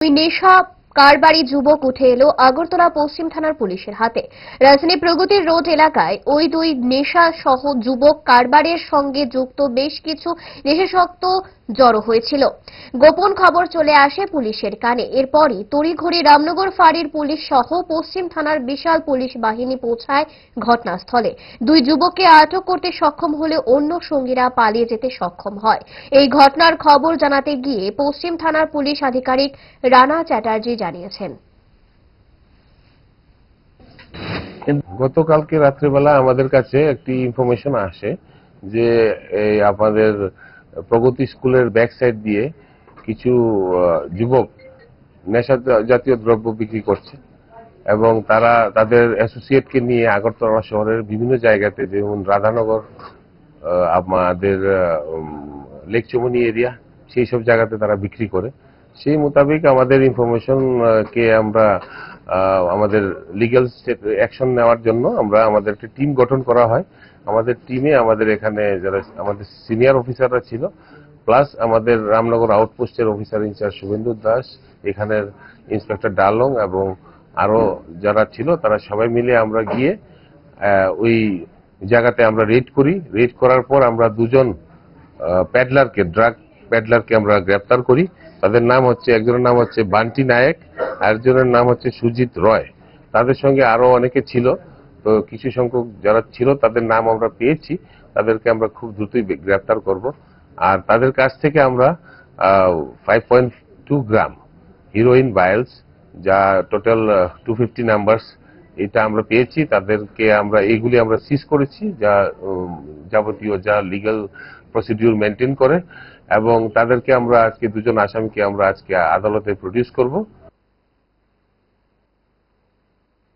দুই নেশা কারবারি যুবক উঠে এলো আগরতলা পশ্চিম থানার পুলিশের হাতে। রাজধানী প্রগতির রোড এলাকায় ওই দুই নেশা সহ যুবক কারবারের সঙ্গে যুক্ত বেশ কিছু নেশাসক্ত জড়ো হয়েছিল। গোপন খবর চলে আসে পুলিশের কানে। এরপরই তড়িঘড়ি রামনগর ফাঁড়ির পুলিশ সহ পশ্চিম থানার বিশাল পুলিশ বাহিনী পৌঁছায় ঘটনাস্থলে। দুই যুবককে আটক করতে সক্ষম হলে অন্য সঙ্গীরা পালিয়ে যেতে সক্ষম হয়। এই ঘটনার খবর জানাতে গিয়ে পশ্চিম থানার পুলিশ আধিকারিক রানা চ্যাটার্জি জানিয়েছেন, গতকালকে রাত্রিবেলা আমাদের কাছে একটি ইনফরমেশন আসে যে এই আমাদের প্রগতি স্কুলের ব্যাক সাইড দিয়ে কিছু যুবক নেশা জাতীয় দ্রব্য বিক্রি করছে এবং তারা তাদের অ্যাসোসিয়েটকে নিয়ে আগরতলা শহরের বিভিন্ন জায়গাতে, যেমন রাধানগর, আমাদের লেক চমনি এরিয়া, সেই সব জায়গাতে তারা বিক্রি করে। সেই মোতাবেক আমাদের ইনফরমেশন কে আমরা আমাদের লিগ্যাল অ্যাকশন নেওয়ার জন্য আমাদের একটা টিম গঠন করা হয়। আমাদের টিমে আমাদের এখানে যারা আমাদের সিনিয়র অফিসাররা ছিল, প্লাস আমাদের রামনগর আউটপোস্টের অফিসার ইনচার্জ শুভেন্দু দাস, এখানের ইন্সপেক্টর ডালং এবং আরো যারা ছিল, তারা সবাই মিলে আমরা গিয়ে ওই জায়গাতে আমরা রেড করি। রেড করার পর আমরা দুজন ড্রাগ প্যাডলারকে আমরা গ্রেপ্তার করি। তাদের নাম হচ্ছে, একজনের নাম হচ্ছে বান্টি নায়েক, আরেকজনের নাম হচ্ছে সুজিত রয়। তাদের সঙ্গে আরো অনেকে ছিল, তো কিছু সংখ্যক যারা ছিল তাদের নাম আমরা পেয়েছি। তাদেরকে আমরা খুব দ্রুতই গ্রেপ্তার করব। আর তাদের কাছ থেকে আমরা 5.2 গ্রাম হিরোইন ভাইলস, যা টোটাল 250 নাম্বারস, এটা আমরা পেয়েছি। তাদেরকে এইগুলি আমরা সিজ করেছি, যা যাবতীয় যা লিগ্যাল প্রসিডিউর মেনটেন করে, এবং তাদেরকে আজকে দুজন আসামিকে আজকে আদালতে প্রডিউস করব।